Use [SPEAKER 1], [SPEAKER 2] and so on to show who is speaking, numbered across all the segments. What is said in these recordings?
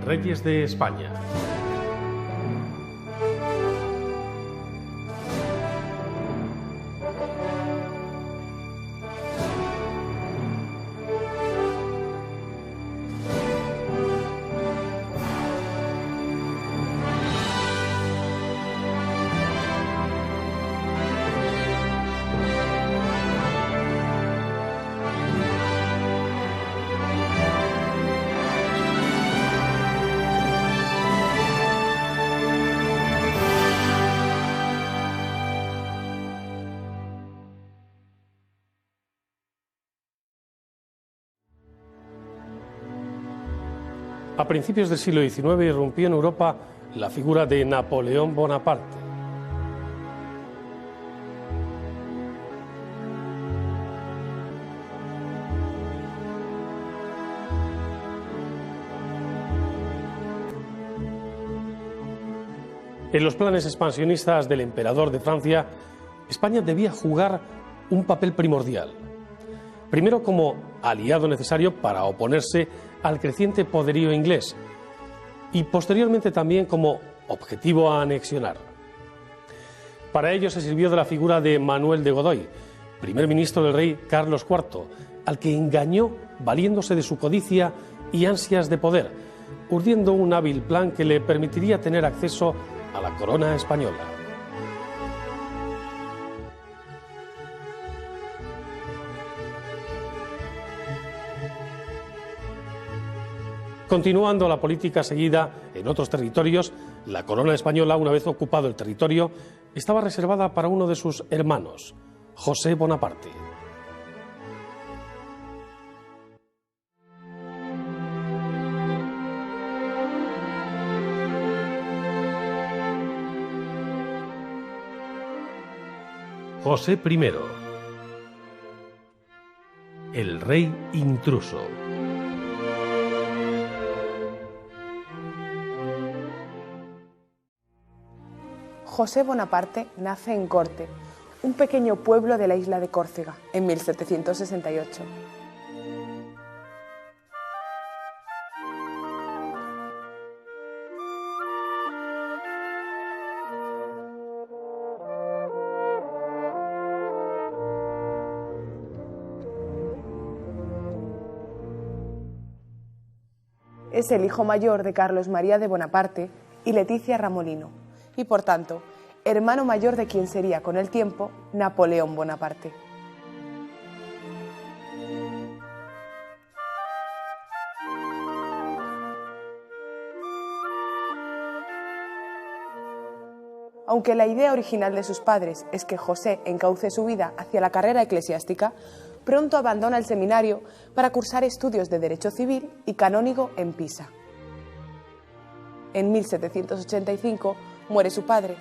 [SPEAKER 1] Reyes de España. A principios del siglo XIX irrumpió en Europa la figura de Napoleón Bonaparte. En los planes expansionistas del emperador de Francia, España debía jugar un papel primordial. Primero como aliado necesario para oponerse al creciente poderío inglés y posteriormente también como objetivo a anexionar. Para ello se sirvió de la figura de Manuel de Godoy, primer ministro del rey Carlos IV, al que engañó valiéndose de su codicia y ansias de poder, urdiendo un hábil plan que le permitiría tener acceso a la corona española. Continuando la política seguida en otros territorios, la corona española, una vez ocupado el territorio, estaba reservada para uno de sus hermanos, José Bonaparte. José I, el rey intruso.
[SPEAKER 2] José Bonaparte nace en Corte, un pequeño pueblo de la isla de Córcega, en 1768. Es el hijo mayor de Carlos María de Bonaparte y Leticia Ramolino, y por tanto, hermano mayor de quien sería con el tiempo Napoleón Bonaparte. Aunque la idea original de sus padres es que José encauce su vida hacia la carrera eclesiástica, pronto abandona el seminario para cursar estudios de Derecho Civil y Canónigo en Pisa. En 1785 muere su padre.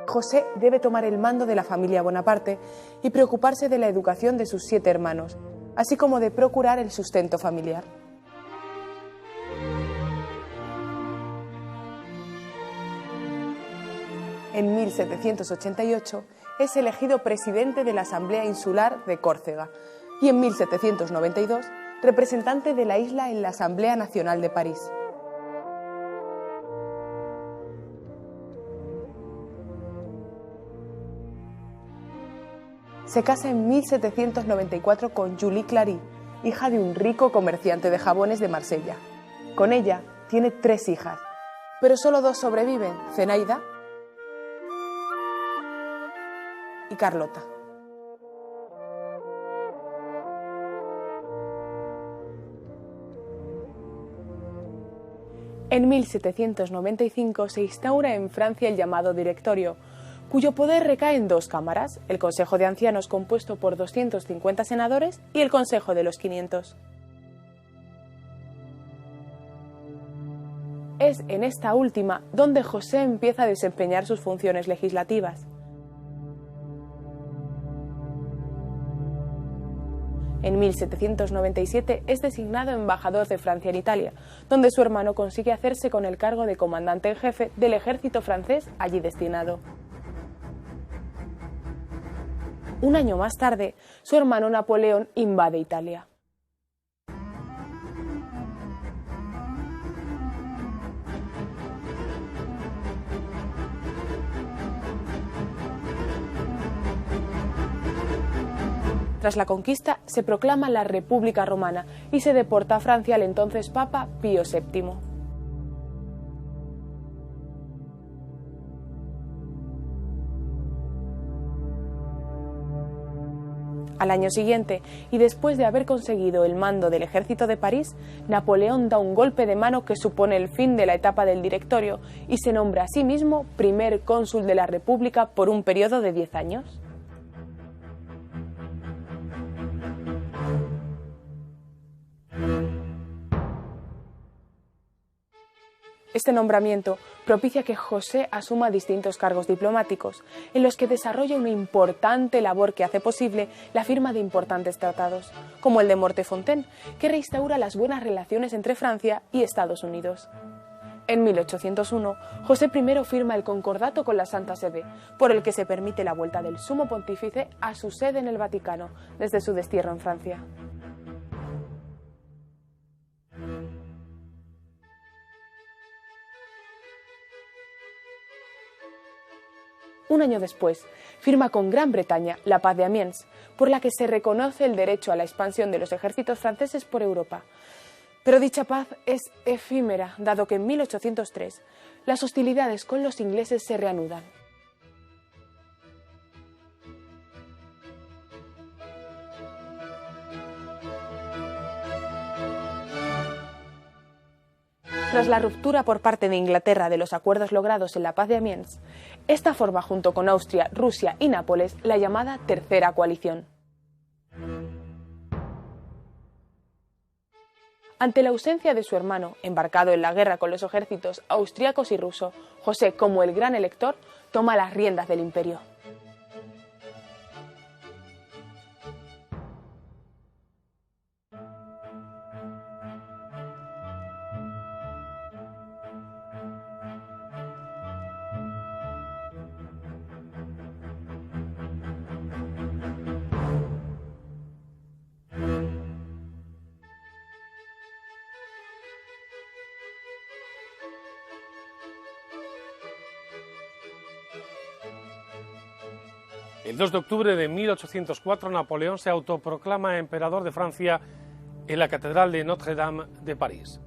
[SPEAKER 2] José debe tomar el mando de la familia Bonaparte y preocuparse de la educación de sus 7 hermanos, así como de procurar el sustento familiar. En 1788 es elegido presidente de la Asamblea Insular de Córcega y en 1792 representante de la isla en la Asamblea Nacional de París. Se casa en 1794 con Julie Clary, hija de un rico comerciante de jabones de Marsella. Con ella tiene 3 hijas, pero solo 2 sobreviven, Zenaida y Carlota. En 1795 se instaura en Francia el llamado Directorio, cuyo poder recae en dos cámaras, el Consejo de Ancianos compuesto por 250 senadores y el Consejo de los 500. Es en esta última donde José empieza a desempeñar sus funciones legislativas. En 1797 es designado embajador de Francia en Italia, donde su hermano consigue hacerse con el cargo de comandante en jefe del ejército francés allí destinado. Un año más tarde, su hermano Napoleón invade Italia. Tras la conquista, se proclama la República Romana y se deporta a Francia al entonces Papa Pío VII. Al año siguiente, y después de haber conseguido el mando del ejército de París, Napoleón da un golpe de mano que supone el fin de la etapa del Directorio y se nombra a sí mismo primer cónsul de la República por un periodo de 10 años. Este nombramiento propicia que José asuma distintos cargos diplomáticos, en los que desarrolla una importante labor que hace posible la firma de importantes tratados, como el de Mortefontaine, que reinstaura las buenas relaciones entre Francia y Estados Unidos. En 1801, José I firma el concordato con la Santa Sede, por el que se permite la vuelta del Sumo Pontífice a su sede en el Vaticano, desde su destierro en Francia. Un año después, firma con Gran Bretaña la Paz de Amiens, por la que se reconoce el derecho a la expansión de los ejércitos franceses por Europa. Pero dicha paz es efímera, dado que en 1803 las hostilidades con los ingleses se reanudan. Tras la ruptura por parte de Inglaterra de los acuerdos logrados en la Paz de Amiens, esta forma junto con Austria, Rusia y Nápoles la llamada Tercera Coalición. Ante la ausencia de su hermano, embarcado en la guerra con los ejércitos austriacos y ruso, José, como el gran elector, toma las riendas del imperio.
[SPEAKER 1] El 2 de octubre de 1804, Napoleón se autoproclama emperador de Francia en la Catedral de Notre-Dame de París.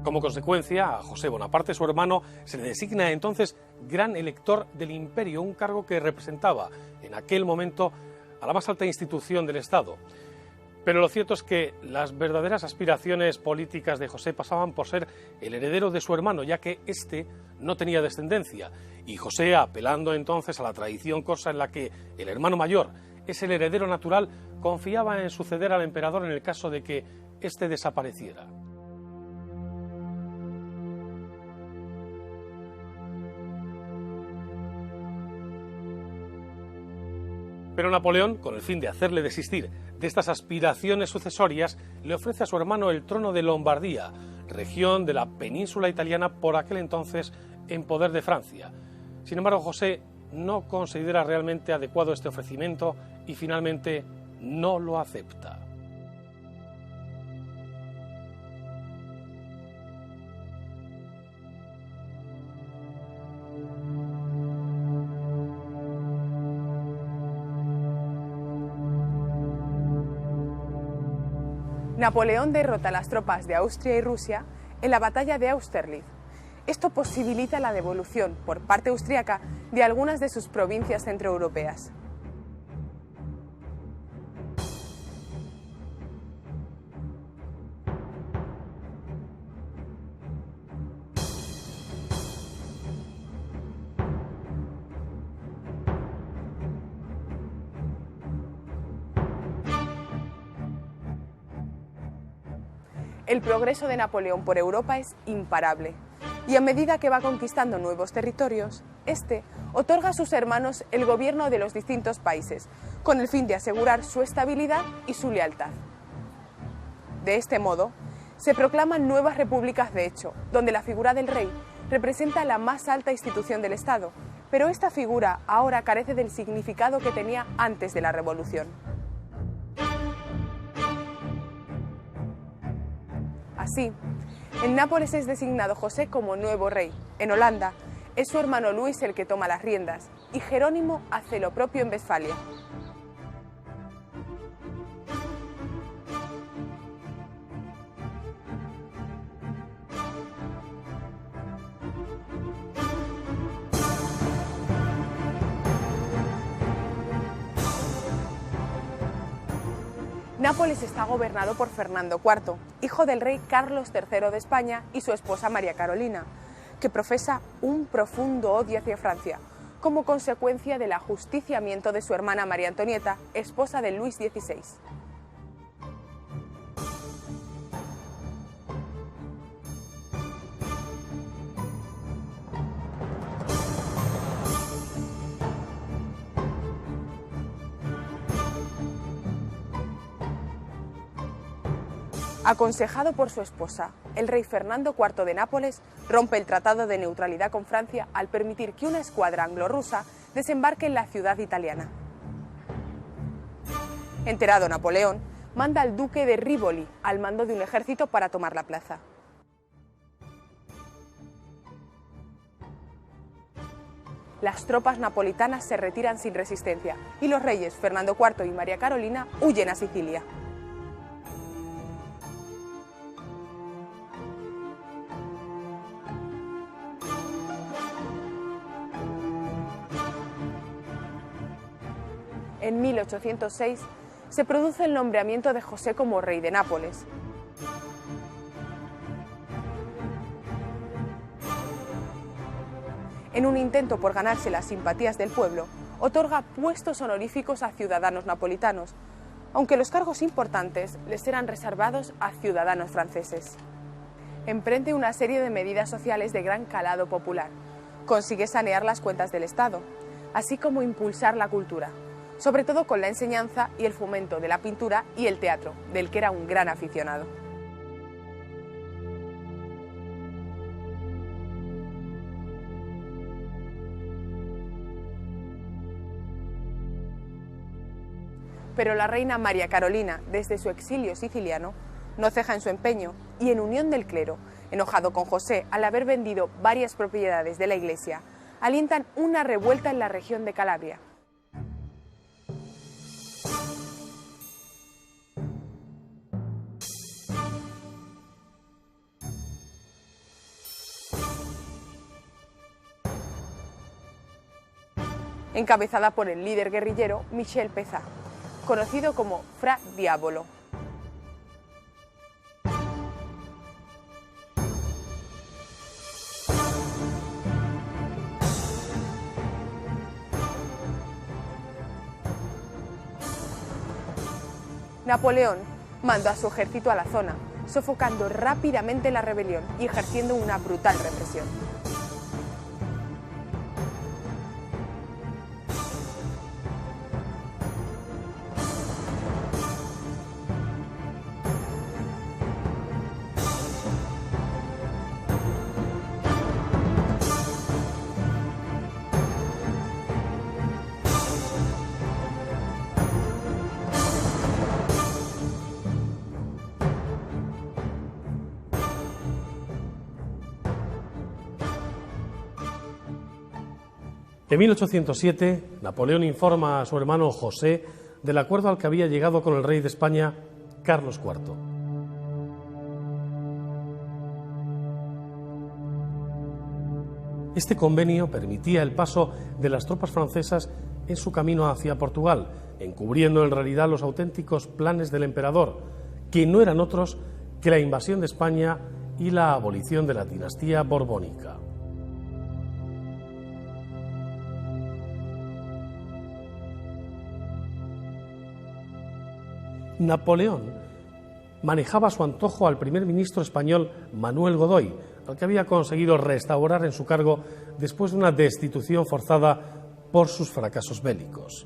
[SPEAKER 1] Como consecuencia, a José Bonaparte, su hermano, se le designa entonces gran elector del imperio, un cargo que representaba en aquel momento a la más alta institución del Estado. Pero lo cierto es que las verdaderas aspiraciones políticas de José pasaban por ser el heredero de su hermano, ya que éste no tenía descendencia, y José, apelando entonces a la tradición corsa en la que el hermano mayor es el heredero natural, confiaba en suceder al emperador en el caso de que éste desapareciera. Pero Napoleón, con el fin de hacerle desistir de estas aspiraciones sucesorias, le ofrece a su hermano el trono de Lombardía, región de la península italiana por aquel entonces en poder de Francia. Sin embargo, José no considera realmente adecuado este ofrecimiento y finalmente no lo acepta.
[SPEAKER 2] Napoleón derrota a las tropas de Austria y Rusia en la batalla de Austerlitz. Esto posibilita la devolución por parte austriaca de algunas de sus provincias centroeuropeas. El progreso de Napoleón por Europa es imparable, y a medida que va conquistando nuevos territorios, este otorga a sus hermanos el gobierno de los distintos países, con el fin de asegurar su estabilidad y su lealtad. De este modo, se proclaman nuevas repúblicas de hecho, donde la figura del rey representa la más alta institución del Estado, pero esta figura ahora carece del significado que tenía antes de la Revolución. Así, en Nápoles es designado José como nuevo rey. En Holanda es su hermano Luis el que toma las riendas y Jerónimo hace lo propio en Westfalia. Nápoles está gobernado por Fernando IV, hijo del rey Carlos III de España y su esposa María Carolina, que profesa un profundo odio hacia Francia, como consecuencia del ajusticiamiento de su hermana María Antonieta, esposa de Luis XVI. Aconsejado por su esposa, el rey Fernando IV de Nápoles rompe el tratado de neutralidad con Francia al permitir que una escuadra anglo-rusa desembarque en la ciudad italiana. Enterado Napoleón, manda al duque de Rivoli al mando de un ejército para tomar la plaza. Las tropas napolitanas se retiran sin resistencia y los reyes Fernando IV y María Carolina huyen a Sicilia. En 1806 se produce el nombramiento de José como rey de Nápoles. En un intento por ganarse las simpatías del pueblo, otorga puestos honoríficos a ciudadanos napolitanos, aunque los cargos importantes les eran reservados a ciudadanos franceses. Emprende una serie de medidas sociales de gran calado popular. Consigue sanear las cuentas del Estado, así como impulsar la cultura, sobre todo con la enseñanza y el fomento de la pintura y el teatro, del que era un gran aficionado. Pero la reina María Carolina, desde su exilio siciliano, no ceja en su empeño y en unión del clero, enojado con José al haber vendido varias propiedades de la iglesia, alientan una revuelta en la región de Calabria. Encabezada por el líder guerrillero Michel Pezat, conocido como Fra Diavolo. Napoleón mandó a su ejército a la zona, sofocando rápidamente la rebelión y ejerciendo una brutal represión.
[SPEAKER 1] En 1807, Napoleón informa a su hermano José del acuerdo al que había llegado con el rey de España, Carlos IV. Este convenio permitía el paso de las tropas francesas en su camino hacia Portugal, encubriendo en realidad los auténticos planes del emperador, que no eran otros que la invasión de España y la abolición de la dinastía borbónica. Napoleón manejaba a su antojo al primer ministro español Manuel Godoy, al que había conseguido restaurar en su cargo después de una destitución forzada por sus fracasos bélicos.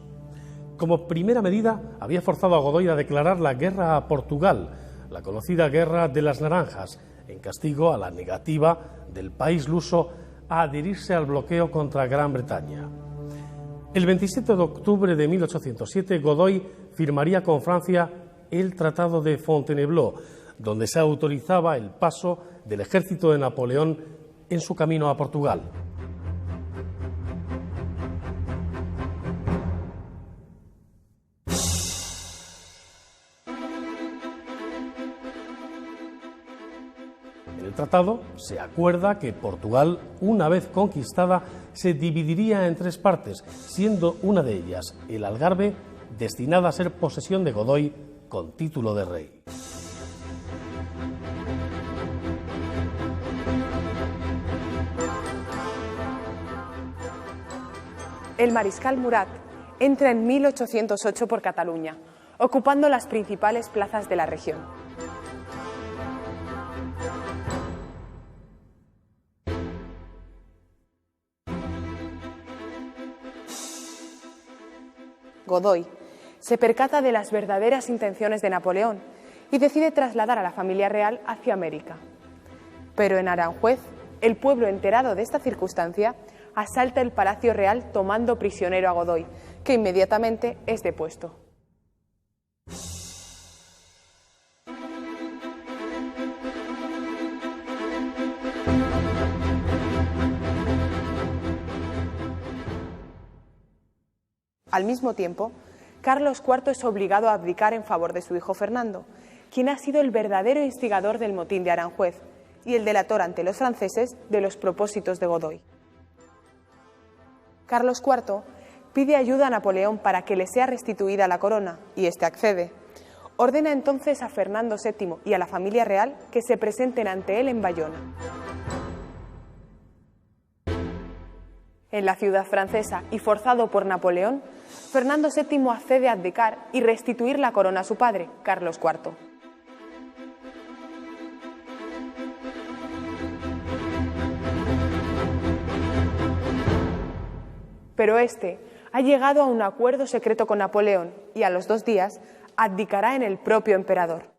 [SPEAKER 1] Como primera medida, había forzado a Godoy a declarar la guerra a Portugal, la conocida Guerra de las Naranjas, en castigo a la negativa del país luso a adherirse al bloqueo contra Gran Bretaña. El 27 de octubre de 1807, Godoy firmaría con Francia el Tratado de Fontainebleau, donde se autorizaba el paso del ejército de Napoleón en su camino a Portugal. En el tratado se acuerda que Portugal, una vez conquistada, se dividiría en tres partes, siendo una de ellas, el Algarve, destinada a ser posesión de Godoy con título de rey.
[SPEAKER 2] El mariscal Murat entra en 1808 por Cataluña, ocupando las principales plazas de la región. Godoy se percata de las verdaderas intenciones de Napoleón y decide trasladar a la familia real hacia América. Pero en Aranjuez, el pueblo, enterado de esta circunstancia, asalta el Palacio Real tomando prisionero a Godoy, que inmediatamente es depuesto. Al mismo tiempo, Carlos IV es obligado a abdicar en favor de su hijo Fernando, quien ha sido el verdadero instigador del motín de Aranjuez y el delator ante los franceses de los propósitos de Godoy. Carlos IV pide ayuda a Napoleón para que le sea restituida la corona, y éste accede. Ordena entonces a Fernando VII y a la familia real que se presenten ante él en Bayona. En la ciudad francesa y forzado por Napoleón, Fernando VII accede a abdicar y restituir la corona a su padre, Carlos IV. Pero este ha llegado a un acuerdo secreto con Napoleón y a los 2 días abdicará en el propio emperador.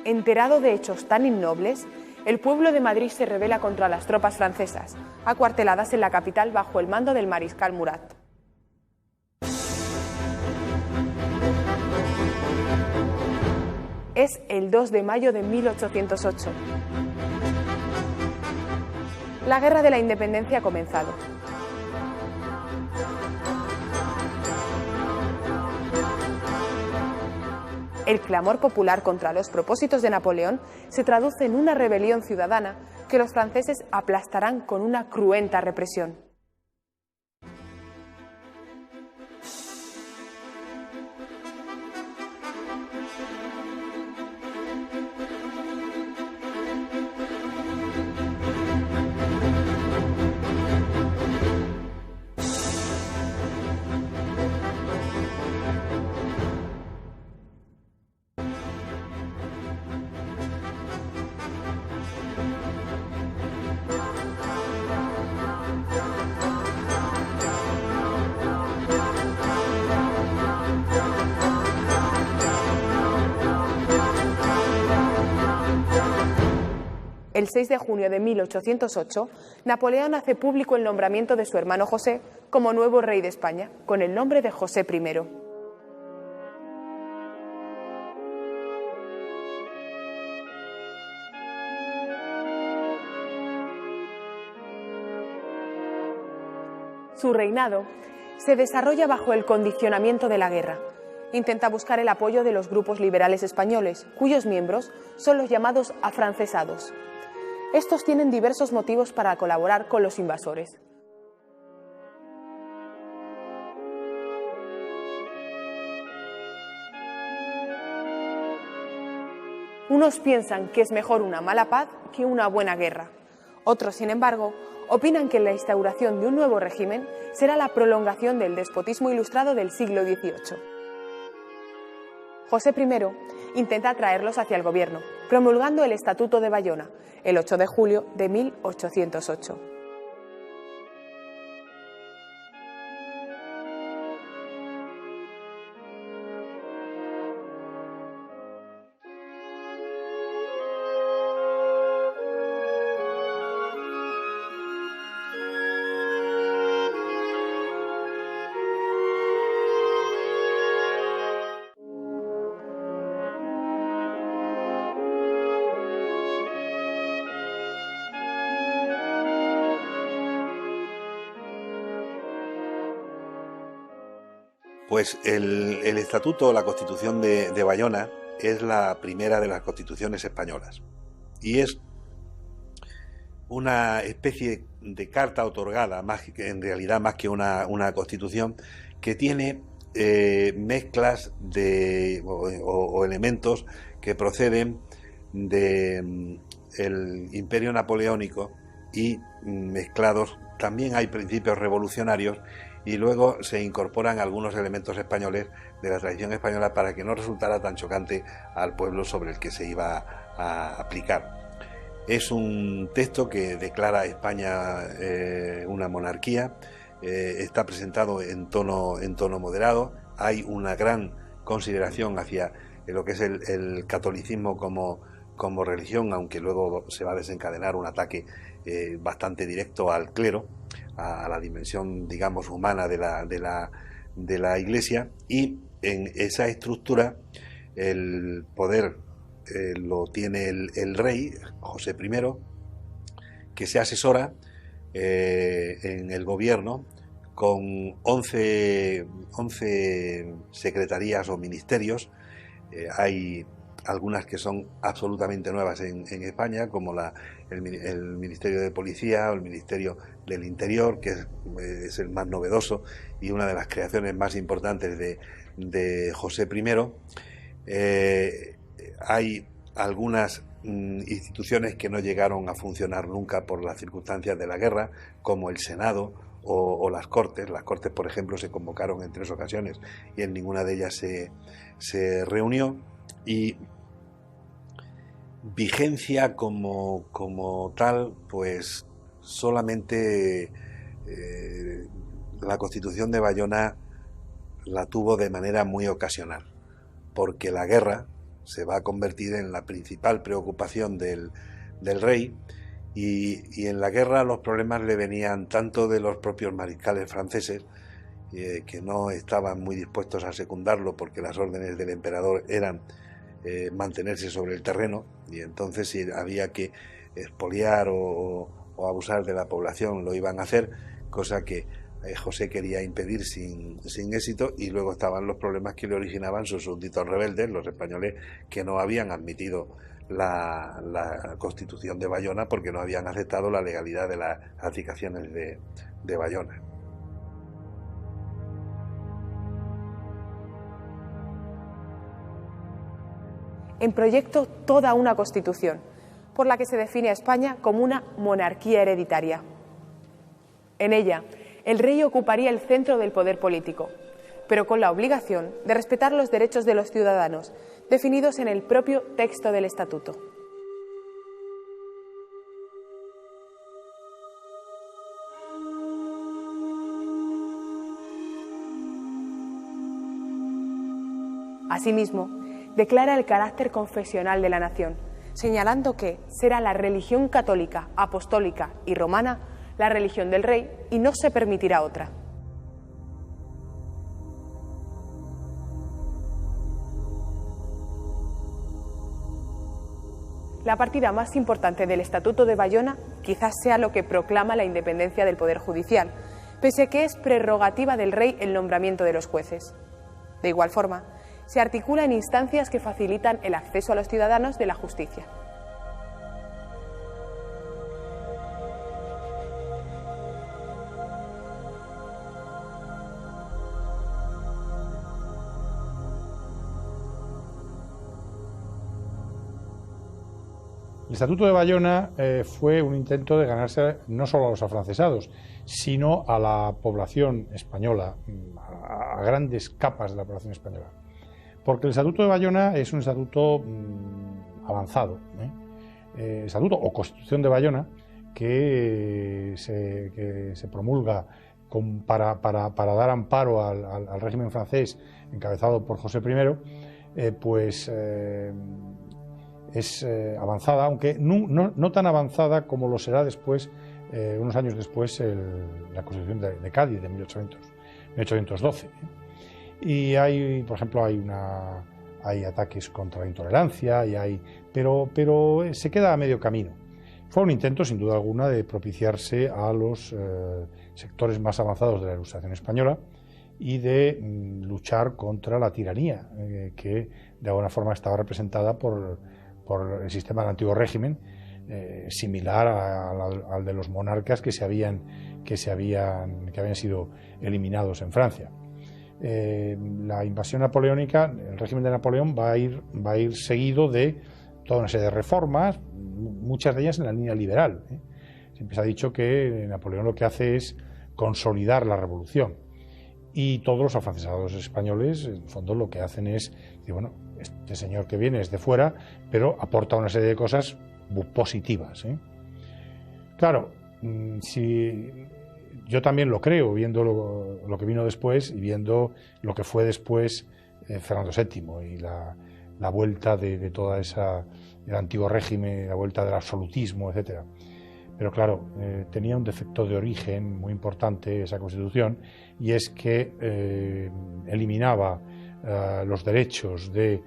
[SPEAKER 2] Enterado de hechos tan innobles, el pueblo de Madrid se rebela contra las tropas francesas, acuarteladas en la capital bajo el mando del mariscal Murat. Es el 2 de mayo de 1808. La Guerra de la Independencia ha comenzado. El clamor popular contra los propósitos de Napoleón se traduce en una rebelión ciudadana que los franceses aplastarán con una cruenta represión. El 6 de junio de 1808, Napoleón hace público el nombramiento de su hermano José como nuevo rey de España, con el nombre de José I. Su reinado se desarrolla bajo el condicionamiento de la guerra intenta buscar el apoyo de los grupos liberales españoles, cuyos miembros son los llamados afrancesados. Estos tienen diversos motivos para colaborar con los invasores. Unos piensan que es mejor una mala paz que una buena guerra. Otros, sin embargo, opinan que la instauración de un nuevo régimen será la prolongación del despotismo ilustrado del siglo XVIII. José I intenta atraerlos hacia el gobierno, promulgando el Estatuto de Bayona, el 8 de julio de 1808.
[SPEAKER 3] Pues el Estatuto, la Constitución de Bayona, es la primera de las constituciones españolas y es una especie de carta otorgada, en realidad más que una constitución, que tiene mezclas o elementos que proceden del Imperio Napoleónico y mezclados. También hay principios revolucionarios y luego se incorporan algunos elementos españoles de la tradición española para que no resultara tan chocante al pueblo sobre el que se iba a aplicar. Es un texto que declara a España una monarquía, está presentado en tono moderado, hay una gran consideración hacia lo que es el catolicismo como religión, aunque luego se va a desencadenar un ataque bastante directo al clero, a la dimensión, digamos, humana de la Iglesia, y en esa estructura el poder lo tiene el rey, José I, que se asesora en el gobierno con 11 secretarías o ministerios. Hay algunas que son absolutamente nuevas en España, como el Ministerio de Policía o el Ministerio del Interior, que es el más novedoso y una de las creaciones más importantes de José I. Hay algunas instituciones que no llegaron a funcionar nunca por las circunstancias de la guerra, como el Senado o las Cortes. Las Cortes, por ejemplo, se convocaron en 3 ocasiones y en ninguna de ellas se reunió. Y vigencia como tal, pues solamente la Constitución de Bayona la tuvo de manera muy ocasional, porque la guerra se va a convertir en la principal preocupación del rey, y en la guerra los problemas le venían tanto de los propios mariscales franceses, que no estaban muy dispuestos a secundarlo porque las órdenes del emperador eran mantenerse sobre el terreno, y entonces si había que expoliar o abusar de la población lo iban a hacer, cosa que José quería impedir sin éxito. Y luego estaban los problemas que le originaban sus súbditos rebeldes, los españoles, que no habían admitido la Constitución de Bayona porque no habían aceptado la legalidad de las abdicaciones de Bayona.
[SPEAKER 2] En proyecto toda una Constitución, por la que se define a España como una monarquía hereditaria. En ella, el rey ocuparía el centro del poder político, pero con la obligación de respetar los derechos de los ciudadanos, definidos en el propio texto del Estatuto. Asimismo, declara el carácter confesional de la nación, señalando que será la religión católica, apostólica y romana la religión del rey y no se permitirá otra. La partida más importante del Estatuto de Bayona quizás sea lo que proclama la independencia del Poder Judicial, pese a que es prerrogativa del rey el nombramiento de los jueces. De igual forma, se articula en instancias que facilitan el acceso a los ciudadanos de la justicia.
[SPEAKER 4] El Estatuto de Bayona fue un intento de ganarse no solo a los afrancesados, sino a la población española, a grandes capas de la población española. Porque el Estatuto de Bayona es un estatuto avanzado, estatuto o Constitución de Bayona, que se promulga para dar amparo al régimen francés encabezado por José I, es avanzada, aunque no tan avanzada como lo será después, unos años después, la Constitución de Cádiz de 1812. Y hay, por ejemplo, hay ataques contra la intolerancia, pero se queda a medio camino. Fue un intento, sin duda alguna, de propiciarse a los sectores más avanzados de la Ilustración española y de luchar contra la tiranía, que de alguna forma estaba representada por el sistema del antiguo régimen, similar al de los monarcas que habían sido eliminados en Francia. La invasión napoleónica, el régimen de Napoleón va a ir seguido de toda una serie de reformas, muchas de ellas en la línea liberal. Siempre se ha dicho que Napoleón lo que hace es consolidar la revolución, y todos los afrancesados españoles, en el fondo, lo que hacen es decir, bueno, este señor que viene es de fuera, pero aporta una serie de cosas positivas. Claro, si yo también lo creo, viendo lo que vino después y viendo lo que fue después Fernando VII y la vuelta de toda el antiguo régimen, la vuelta del absolutismo, etcétera. Pero claro, tenía un defecto de origen muy importante esa Constitución, y es que eliminaba los derechos de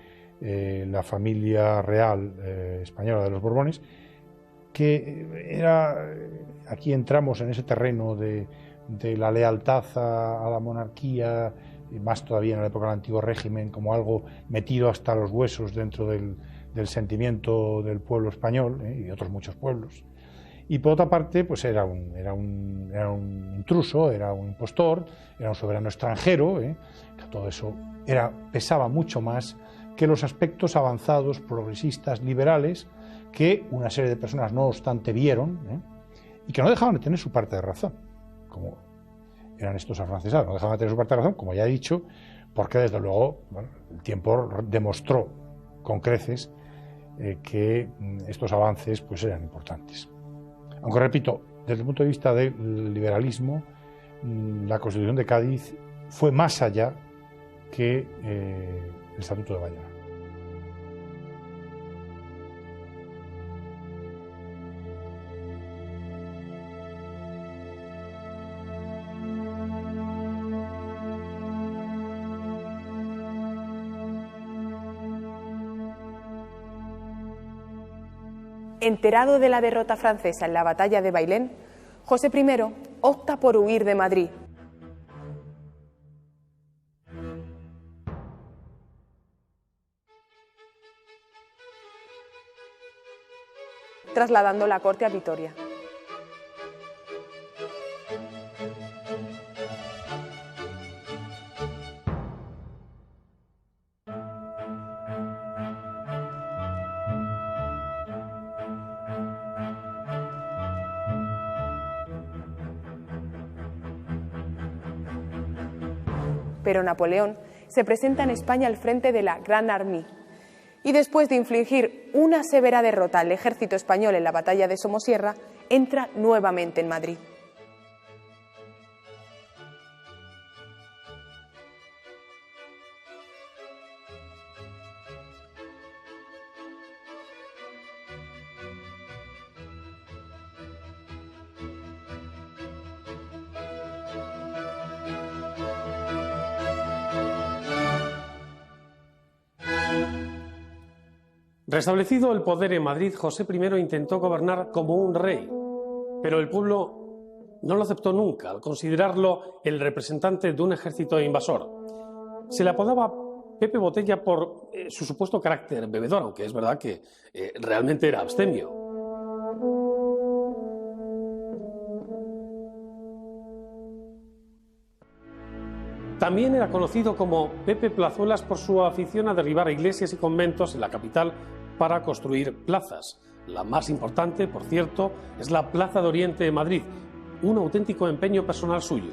[SPEAKER 4] la familia real española de los Borbones, que aquí entramos en ese terreno de la lealtad a la monarquía, y más todavía en la época del antiguo régimen, como algo metido hasta los huesos dentro del sentimiento del pueblo español, y de otros muchos pueblos. Y por otra parte, pues era un intruso, era un impostor, era un soberano extranjero, que todo eso pesaba mucho más que los aspectos avanzados, progresistas, liberales, que una serie de personas no obstante vieron, y que no dejaban de tener su parte de razón, como eran estos afrancesados, no dejaban de tener su parte de razón, como ya he dicho, porque desde luego el tiempo demostró con creces que estos avances pues eran importantes. Aunque repito, desde el punto de vista del liberalismo, la Constitución de Cádiz fue más allá que el Estatuto de Bayona.
[SPEAKER 2] Enterado de la derrota francesa en la batalla de Bailén, José I opta por huir de Madrid. Trasladando la corte a Vitoria. Pero Napoleón se presenta en España al frente de la Grande Armée, y después de infligir una severa derrota al ejército español en la batalla de Somosierra, entra nuevamente en Madrid.
[SPEAKER 1] Restablecido el poder en Madrid, José I intentó gobernar como un rey, pero el pueblo no lo aceptó nunca, al considerarlo el representante de un ejército invasor. Se le apodaba Pepe Botella por su supuesto carácter bebedor, aunque es verdad que realmente era abstemio. También era conocido como Pepe Plazuelas por su afición a derribar iglesias y conventos en la capital para construir plazas. La más importante, por cierto, es la Plaza de Oriente de Madrid, un auténtico empeño personal suyo.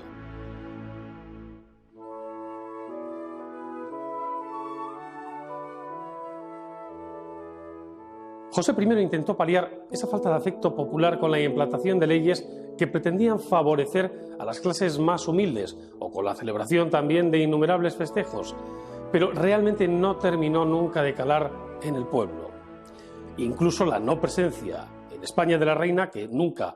[SPEAKER 1] José I intentó paliar esa falta de afecto popular con la implantación de leyes que pretendían favorecer a las clases más humildes o con la celebración también de innumerables festejos, pero realmente no terminó nunca de calar en el pueblo. Incluso la no presencia en España de la reina, que nunca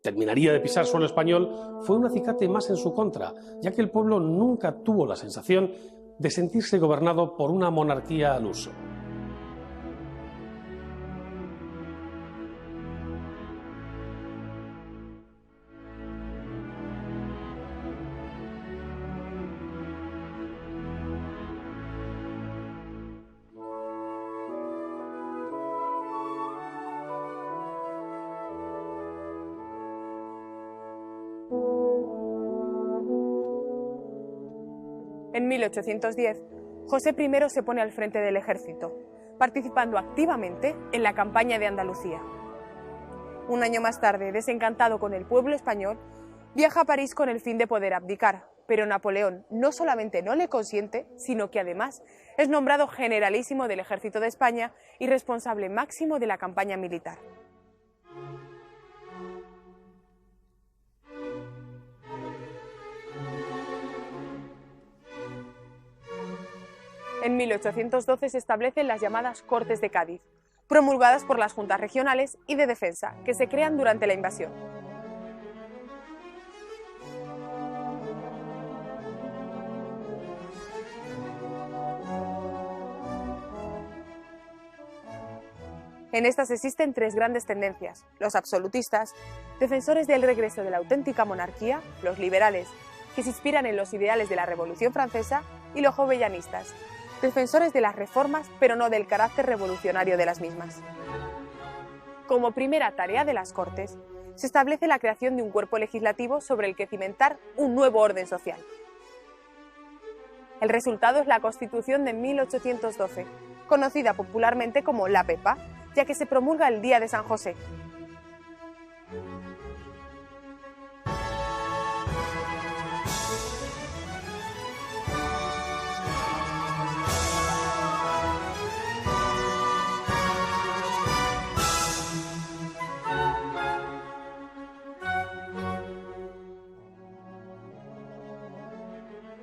[SPEAKER 1] terminaría de pisar suelo español, fue un acicate más en su contra, ya que el pueblo nunca tuvo la sensación de sentirse gobernado por una monarquía al uso.
[SPEAKER 2] En 1810, José I se pone al frente del ejército, participando activamente en la campaña de Andalucía. Un año más tarde, desencantado con el pueblo español, viaja a París con el fin de poder abdicar, pero Napoleón no solamente no le consiente, sino que además es nombrado generalísimo del ejército de España y responsable máximo de la campaña militar. En 1812 se establecen las llamadas Cortes de Cádiz, promulgadas por las juntas regionales y de defensa, que se crean durante la invasión. En estas existen tres grandes tendencias: los absolutistas, defensores del regreso de la auténtica monarquía; los liberales, que se inspiran en los ideales de la Revolución Francesa; y los jovellanistas, defensores de las reformas, pero no del carácter revolucionario de las mismas. Como primera tarea de las Cortes, se establece la creación de un cuerpo legislativo sobre el que cimentar un nuevo orden social. El resultado es la Constitución de 1812, conocida popularmente como la Pepa, ya que se promulga el día de San José.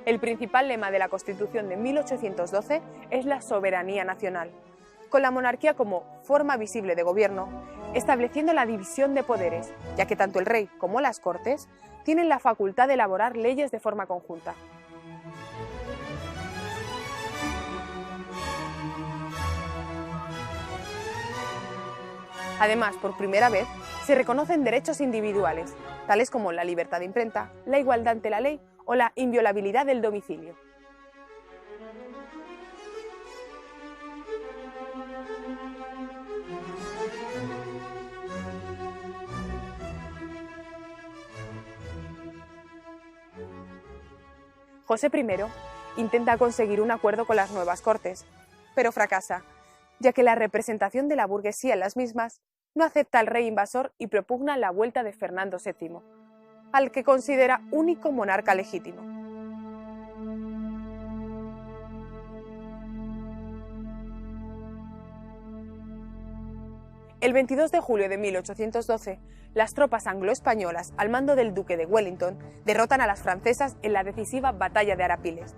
[SPEAKER 2] El principal lema de la Constitución de 1812 es la soberanía nacional, con la monarquía como forma visible de gobierno, estableciendo la división de poderes, ya que tanto el rey como las Cortes tienen la facultad de elaborar leyes de forma conjunta. Además, por primera vez, se reconocen derechos individuales, tales como la libertad de imprenta, la igualdad ante la ley o la inviolabilidad del domicilio. José I intenta conseguir un acuerdo con las nuevas Cortes, pero fracasa, ya que la representación de la burguesía en las mismas no acepta al rey invasor y propugna la vuelta de Fernando VII, al que considera único monarca legítimo. El 22 de julio de 1812, las tropas anglo-españolas al mando del duque de Wellington derrotan a las francesas en la decisiva Batalla de Arapiles.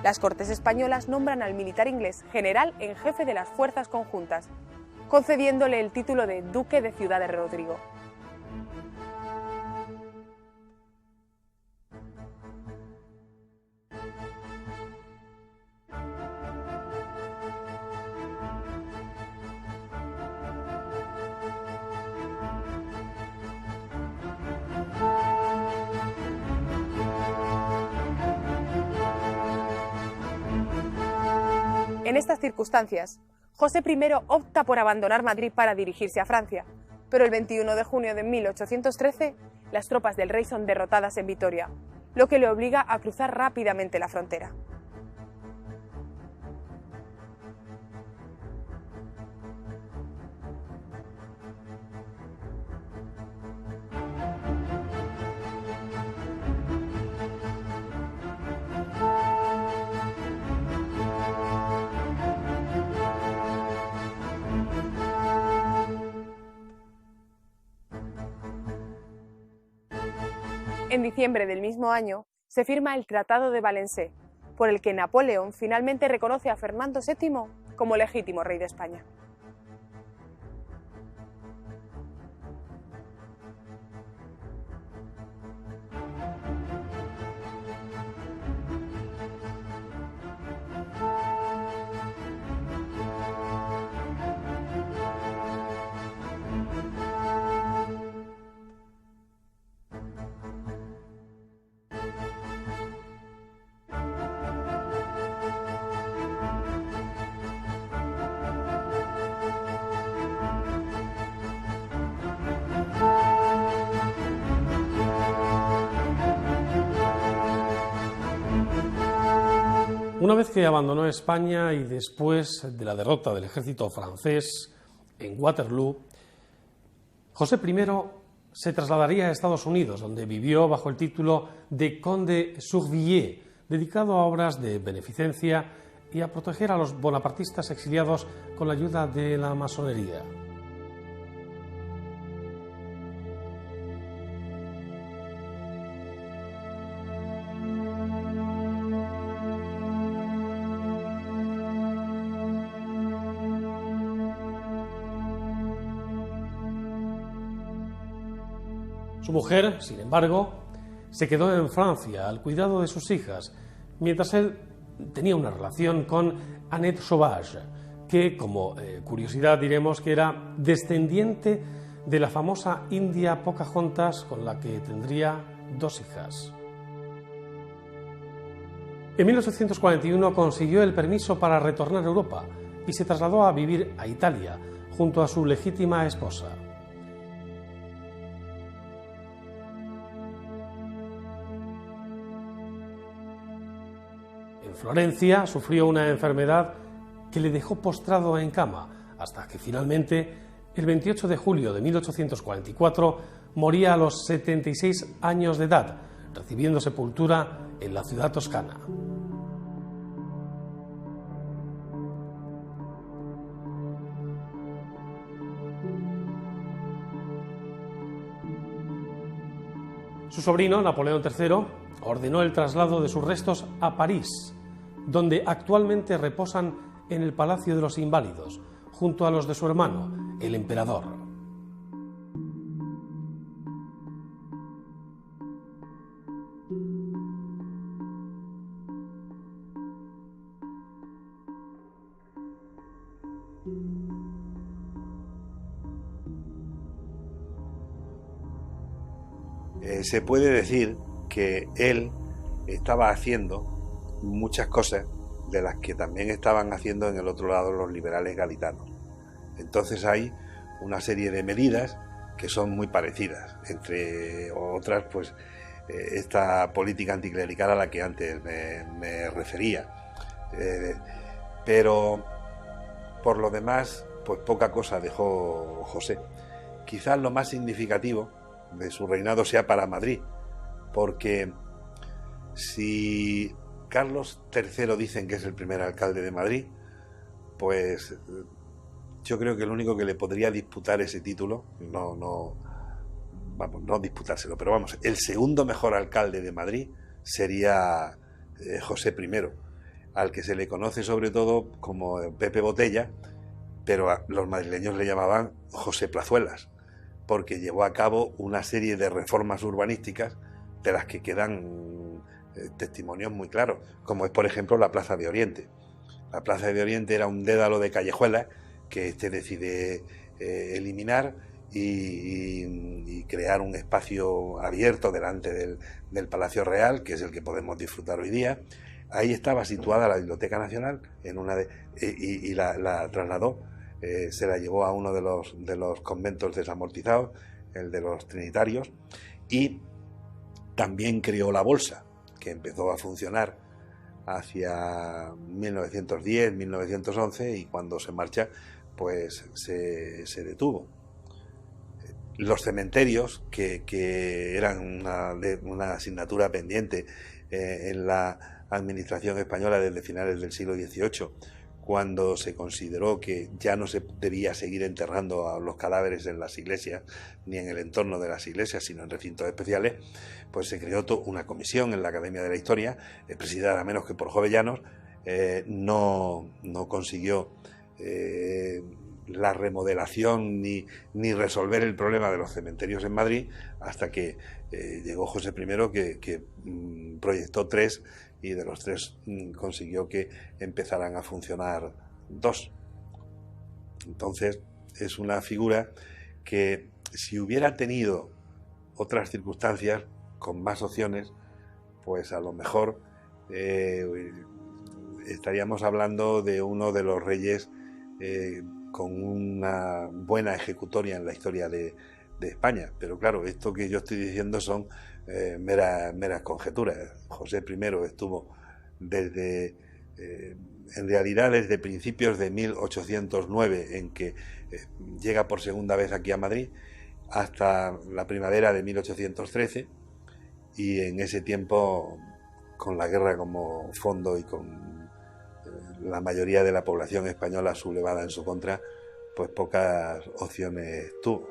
[SPEAKER 2] Las Cortes españolas nombran al militar inglés general en jefe de las fuerzas conjuntas, concediéndole el título de Duque de Ciudad de Rodrigo. En estas circunstancias, José I opta por abandonar Madrid para dirigirse a Francia, pero el 21 de junio de 1813 las tropas del rey son derrotadas en Vitoria, lo que le obliga a cruzar rápidamente la frontera. En diciembre del mismo año se firma el Tratado de Valencé, por el que Napoleón finalmente reconoce a Fernando VII como legítimo rey de España.
[SPEAKER 1] Una vez que abandonó España y después de la derrota del ejército francés en Waterloo, José I se trasladaría a Estados Unidos, donde vivió bajo el título de Conde Surveiller, dedicado a obras de beneficencia y a proteger a los bonapartistas exiliados con la ayuda de la masonería. Su mujer, sin embargo, se quedó en Francia al cuidado de sus hijas, mientras él tenía una relación con Annette Sauvage, que, como curiosidad diremos que era descendiente de la famosa india Pocahontas, con la que tendría 2 hijas. En 1841 consiguió el permiso para retornar a Europa y se trasladó a vivir a Italia, junto a su legítima esposa. En Florencia sufrió una enfermedad que le dejó postrado en cama, hasta que finalmente, el 28 de julio de 1844, moría a los 76 años de edad, recibiendo sepultura en la ciudad toscana. Su sobrino, Napoleón III, ordenó el traslado de sus restos a París, donde actualmente reposan en el Palacio de los Inválidos, junto a los de su hermano, el emperador.
[SPEAKER 3] Se puede decir que él estaba haciendo muchas cosas de las que también estaban haciendo en el otro lado los liberales galitanos. Entonces hay una serie de medidas que son muy parecidas, entre otras pues esta política anticlerical a la que antes me refería. Pero por lo demás pues poca cosa dejó José. Quizás lo más significativo de su reinado sea para Madrid, porque si Carlos III dicen que es el primer alcalde de Madrid, pues yo creo que el único que le podría disputar ese título, no disputárselo, pero vamos, el segundo mejor alcalde de Madrid sería José I, al que se le conoce sobre todo como Pepe Botella, pero los madrileños le llamaban José Plazuelas, porque llevó a cabo una serie de reformas urbanísticas de las que quedan testimonios muy claros, como es por ejemplo la Plaza de Oriente. La Plaza de Oriente era un dédalo de callejuelas que este decide eliminar y crear un espacio abierto delante del Palacio Real, que es el que podemos disfrutar hoy día. ahí estaba situada la Biblioteca Nacional y la trasladó, se la llevó a uno de los conventos desamortizados, el de los Trinitarios, y también creó la Bolsa, que empezó a funcionar hacia 1910, 1911, y cuando se marcha, pues se detuvo. Los cementerios, que eran una asignatura pendiente en la administración española desde finales del siglo XVIII, cuando se consideró que ya no se debía seguir enterrando a los cadáveres en las iglesias, ni en el entorno de las iglesias, sino en recintos especiales, pues se creó una comisión en la Academia de la Historia, presidida nada menos que por Jovellanos. No consiguió la remodelación ni resolver el problema de los cementerios en Madrid, hasta que llegó José I, que proyectó 3, y de los 3 consiguió que empezaran a funcionar 2. Entonces es una figura que, si hubiera tenido otras circunstancias con más opciones, pues a lo mejor estaríamos hablando de uno de los reyes con una buena ejecutoria en la historia de España. Pero claro, esto que yo estoy diciendo son meras conjeturas. José I estuvo en realidad desde principios de 1809, en que llega por segunda vez aquí a Madrid, hasta la primavera de 1813, y en ese tiempo, con la guerra como fondo y con la mayoría de la población española sublevada en su contra, pues pocas opciones tuvo.